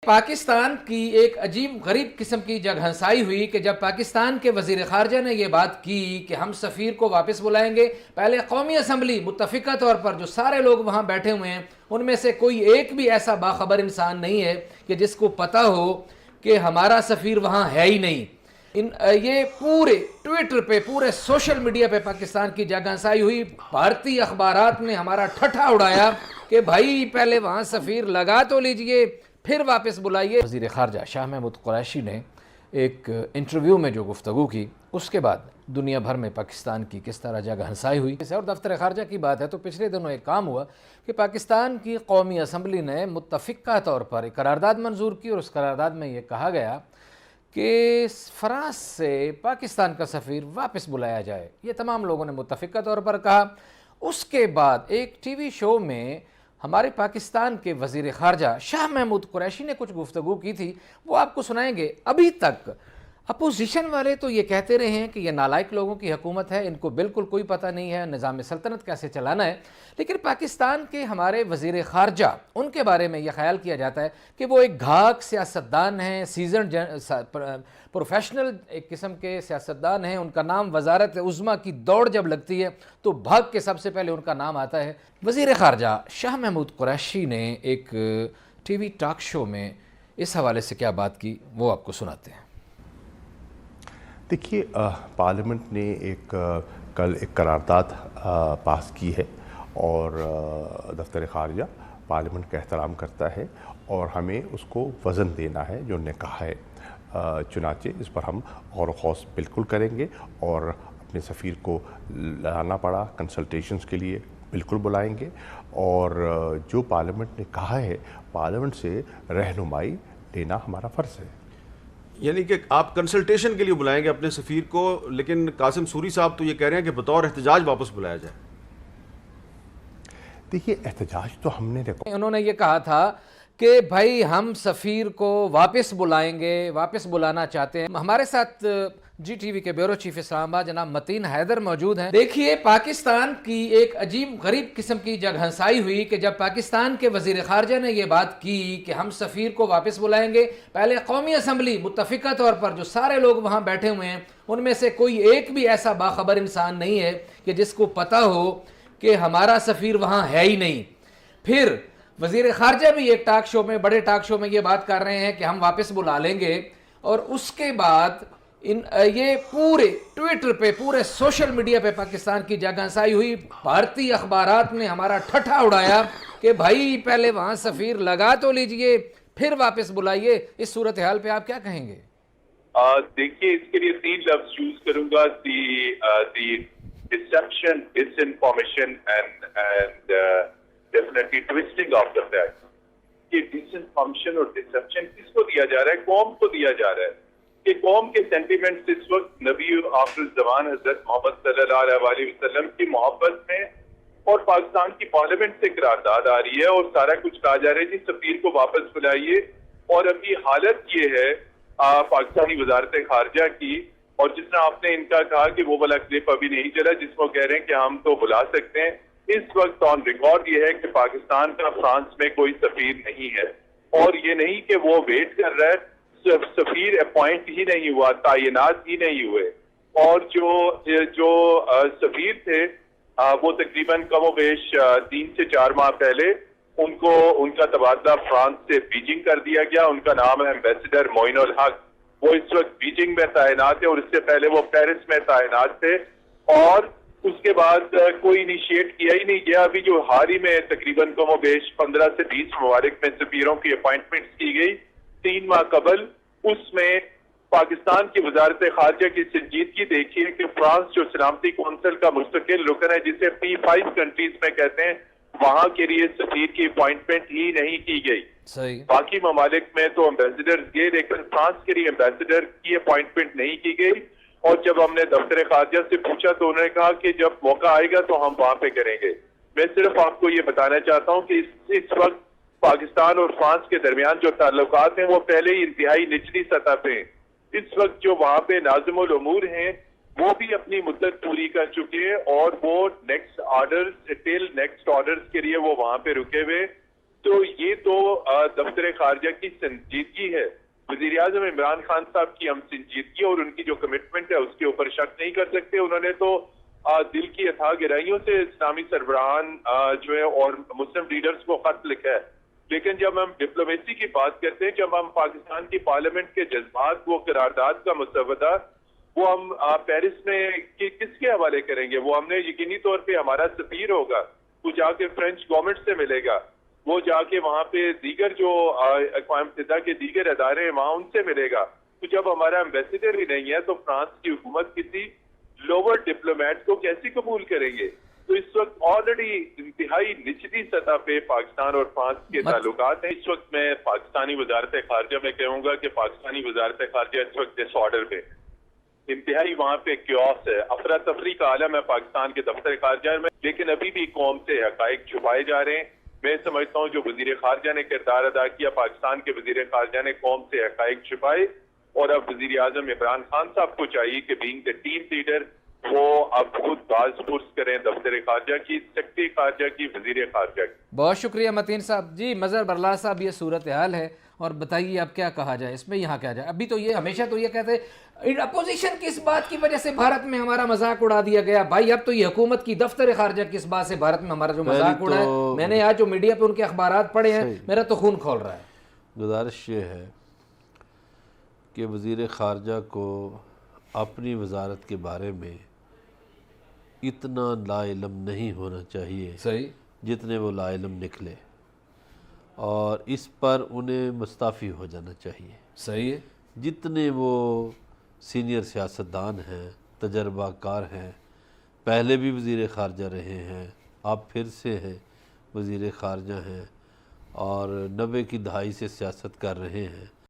پاکستان کی ایک عجیب غریب قسم کی جگ ہنسائی ہوئی کہ جب پاکستان کے وزیر خارجہ نے یہ بات کی کہ ہم سفیر کو واپس بلائیں گے، پہلے قومی اسمبلی متفقہ طور پر جو سارے لوگ وہاں بیٹھے ہوئے ہیں ان میں سے کوئی ایک بھی ایسا باخبر انسان نہیں ہے کہ جس کو پتہ ہو کہ ہمارا سفیر وہاں ہے ہی نہیں۔ یہ پورے ٹویٹر پہ، پورے سوشل میڈیا پہ پاکستان کی جگ ہنسائی ہوئی۔ بھارتی اخبارات نے ہمارا ٹھٹھا اڑایا کہ بھائی پہلے وہاں سفیر لگا تو لیجئے پھر واپس بلائیے۔ وزیر خارجہ شاہ محمود قریشی نے ایک انٹرویو میں جو گفتگو کی، اس کے بعد دنیا بھر میں پاکستان کی کس طرح جگ ہنسائی ہوئی۔ اور دفتر خارجہ کی بات ہے تو پچھلے دنوں ایک کام ہوا کہ پاکستان کی قومی اسمبلی نے متفقہ طور پر ایک قرارداد منظور کی، اور اس قرارداد میں یہ کہا گیا کہ فرانس سے پاکستان کا سفیر واپس بلایا جائے۔ یہ تمام لوگوں نے متفقہ طور پر کہا۔ اس کے بعد ایک ٹی وی شو میں ہمارے پاکستان کے وزیر خارجہ شاہ محمود قریشی نے کچھ گفتگو کی تھی، وہ آپ کو سنائیں گے۔ ابھی تک اپوزیشن والے تو یہ کہتے رہے ہیں کہ یہ نالائق لوگوں کی حکومت ہے، ان کو بالکل کوئی پتہ نہیں ہے نظام سلطنت کیسے چلانا ہے، لیکن پاکستان کے ہمارے وزیر خارجہ ان کے بارے میں یہ خیال کیا جاتا ہے کہ وہ ایک گھاک سیاستدان ہیں، سیزنڈ پروفیشنل ایک قسم کے سیاستدان ہیں۔ ان کا نام وزارت عظمیٰ کی دوڑ جب لگتی ہے تو بھاگ کے سب سے پہلے ان کا نام آتا ہے۔ وزیر خارجہ شاہ محمود قریشی نے ایک ٹی وی ٹاک شو میں اس حوالے سے کیا بات کی، وہ آپ کو سناتے ہیں۔ دیکھیے، پارلیمنٹ نے کل ایک قرارداد پاس کی ہے، اور دفتر خارجہ پارلیمنٹ کا احترام کرتا ہے اور ہمیں اس کو وزن دینا ہے جو انہوں نے کہا ہے۔ چنانچہ اس پر ہم غور و خوض بالکل کریں گے، اور اپنے سفیر کو لانا پڑا کنسلٹیشنز کے لیے بالکل بلائیں گے، اور جو پارلیمنٹ نے کہا ہے پارلیمنٹ سے رہنمائی لینا ہمارا فرض ہے۔ یعنی کہ آپ کنسلٹیشن کے لیے بلائیں گے اپنے سفیر کو، لیکن قاسم سوری صاحب تو یہ کہہ رہے ہیں کہ بطور احتجاج واپس بلایا جائے۔ دیکھیے، احتجاج تو ہم نے انہوں نے یہ کہا تھا کہ بھائی ہم سفیر کو واپس بلائیں گے، واپس بلانا چاہتے ہیں۔ ہمارے ساتھ جی ٹی وی کے بیورو چیف اسلام آباد جناب متین حیدر موجود ہیں۔ دیکھیے، پاکستان کی ایک عجیب غریب قسم کی جگ ہنسائی ہوئی کہ جب پاکستان کے وزیر خارجہ نے یہ بات کی کہ ہم سفیر کو واپس بلائیں گے، پہلے قومی اسمبلی متفقہ طور پر جو سارے لوگ وہاں بیٹھے ہوئے ہیں ان میں سے کوئی ایک بھی ایسا باخبر انسان نہیں ہے کہ جس کو پتہ ہو کہ ہمارا سفیر وہاں ہے ہی نہیں۔ پھر وزیر خارجہ بھی ایک ٹاک شو میں، بڑے ٹاک شو میں یہ بات کر رہے ہیں کہ ہم واپس بلا لیں گے، اور اس کے بعد یہ پورے ٹویٹر پہ، پورے سوشل میڈیا پہ پاکستان کی جگ ہنسائی ہوئی۔ بھارتی اخبارات نے ہمارا ٹھٹھا اڑایا کہ بھائی پہلے وہاں سفیر لگا تو لیجئے پھر واپس بلائیے۔ اس صورتحال پہ آپ کیا کہیں گے؟ دیکھیے، اس کے لیے 3 لفظ یوز کروں گا، the deception, disinformation and definitely twisting of the fact. یہ ڈس انفارمیشن اور ڈسپشن کس کو دیا جا رہا ہے؟ قوم کو دیا جا رہا ہے کہ قوم کے سینٹیمنٹس اس وقت نبی آخر الزمان حضرت محمد صلی اللہ علیہ وسلم کی محبت میں، اور پاکستان کی پارلیمنٹ سے قرارداد آ رہی ہے اور سارا کچھ کہا جا رہا ہے جی سفیر کو واپس بلائیے۔ اور ابھی حالت یہ ہے پاکستانی وزارت خارجہ کی، اور جس طرح آپ نے ان کا کہا کہ وہ والا کلپ ابھی نہیں چلا جس کو کہہ رہے ہیں کہ ہم تو بلا سکتے ہیں، اس وقت آن ریکارڈ یہ ہے کہ پاکستان کا فرانس میں کوئی سفیر نہیں ہے، اور یہ نہیں کہ وہ ویٹ کر رہا ہے، سفیر اپوائنٹ ہی نہیں ہوا، تعینات ہی نہیں ہوئے، اور جو سفیر تھے وہ تقریباً کم و بیش 3 سے 4 ماہ پہلے ان کا تبادلہ فرانس سے بیجنگ کر دیا گیا۔ ان کا نام ہے ایمبیسڈر معین الحق، وہ اس وقت بیجنگ میں تعینات ہے، اور اس سے پہلے وہ پیرس میں تعینات تھے، اور اس کے بعد کوئی انیشیٹ کیا ہی نہیں گیا۔ ابھی جو حال ہی میں تقریباً کم و بیش 15 سے 20 ممالک میں سفیروں کی اپوائنٹمنٹس کی گئی 3 ماہ قبل، اس میں پاکستان کی وزارت خارجہ کی سنجیدگی دیکھیے کہ فرانس جو سلامتی کونسل کا مستقل رکن ہے، جسے P5 کنٹریز میں کہتے ہیں، وہاں کے لیے سفیر کی اپوائنٹمنٹ ہی نہیں کی گئی۔ باقی ممالک میں تو ایمبیسڈر گئے، لیکن فرانس کے لیے ایمبیسڈر کی اپوائنٹمنٹ نہیں کی گئی، اور جب ہم نے دفتر خارجہ سے پوچھا تو انہوں نے کہا کہ جب موقع آئے گا تو ہم وہاں پہ کریں گے۔ میں صرف آپ کو یہ بتانا چاہتا ہوں کہ اس وقت پاکستان اور فرانس کے درمیان جو تعلقات ہیں وہ پہلے ہی انتہائی نچلی سطح پہ ہیں۔ اس وقت جو وہاں پہ ناظم الامور ہیں وہ بھی اپنی مدت پوری کر چکے ہیں، اور وہ نیکسٹ آرڈرز کے لیے وہ وہاں پہ رکے ہوئے، تو یہ تو دفتر خارجہ کی سنجیدگی ہے. وزیر اعظم عمران خان صاحب کی ہم سنجیدگی اور ان کی جو کمٹمنٹ ہے اس کے اوپر شک نہیں کر سکتے. انہوں نے تو دل کی اتھاہ گہرائیوں سے اسلامی سربراہان جو ہے اور مسلم لیڈرز کو خط لکھا ہے. لیکن جب ہم ڈپلومیسی کی بات کرتے ہیں, جب ہم پاکستان کی پارلیمنٹ کے جذبات, وہ قرارداد کا مسودہ, وہ ہم پیرس میں کس کے حوالے کریں گے؟ وہ ہم نے یقینی طور پہ ہمارا سفیر ہوگا, وہ جا کے فرینچ گورنمنٹ سے ملے گا, وہ جا کے وہاں پہ دیگر جو اقوام متحدہ کے دیگر ادارے ہیں وہاں ان سے ملے گا. تو جب ہمارا ایمبیسیڈر ہی نہیں ہے تو فرانس کی حکومت کسی لوور ڈپلومیٹ کو کیسے قبول کریں گے؟ تو اس وقت آلریڈی انتہائی نچلی سطح پہ پاکستان اور فرانس کے تعلقات ہیں. اس وقت میں پاکستانی وزارت خارجہ میں کہوں گا کہ پاکستانی وزارت خارجہ اس وقت ڈس آرڈر پہ, انتہائی وہاں پہ کیوس ہے, افراتفری کا عالم ہے پاکستان کے دفتر خارجہ میں. لیکن ابھی بھی قوم سے حقائق چھپائے جا رہے ہیں. میں سمجھتا ہوں جو وزیر خارجہ نے کردار ادا کیا, پاکستان کے وزیر خارجہ نے قوم سے حقائق چھپائے, اور اب وزیر اعظم عمران خان صاحب کو چاہیے کہ بینگ دا ٹیم لیڈر وہ اب خود باز پرس کریں دفتر خارجہ کی, سیکرٹری خارجہ کی, وزیر خارجہ کی. بہت شکریہ متین صاحب. جی مظہر برلا صاحب, یہ صورتحال ہے اور بتائیے اب کیا کہا جائے اس میں, یہاں کیا جائے. ابھی تو یہ ہمیشہ تو یہ کہتے ہیں اپوزیشن کس بات کی وجہ سے بھارت میں ہمارا مذاق اڑا دیا گیا. بھائی اب تو یہ حکومت کی دفتر خارجہ کس بات سے بھارت میں ہمارا جو مذاق اڑا ہے, میں نے آج جو میڈیا پہ ان کے اخبارات پڑھے ہیں میرا تو خون کھول رہا ہے. گزارش یہ ہے کہ وزیر خارجہ کو اپنی وزارت کے بارے میں اتنا لا علم نہیں ہونا چاہیے صحیح جتنے وہ لا علم نکلے, اور اس پر انہیں مستعفی ہو جانا چاہیے. صحیح ہے. جتنے وہ سینئر سیاستدان ہیں, تجربہ کار ہیں, پہلے بھی وزیر خارجہ رہے ہیں, آپ پھر سے ہیں وزیر خارجہ ہیں, اور 90 کی دہائی سے سیاست کر رہے ہیں,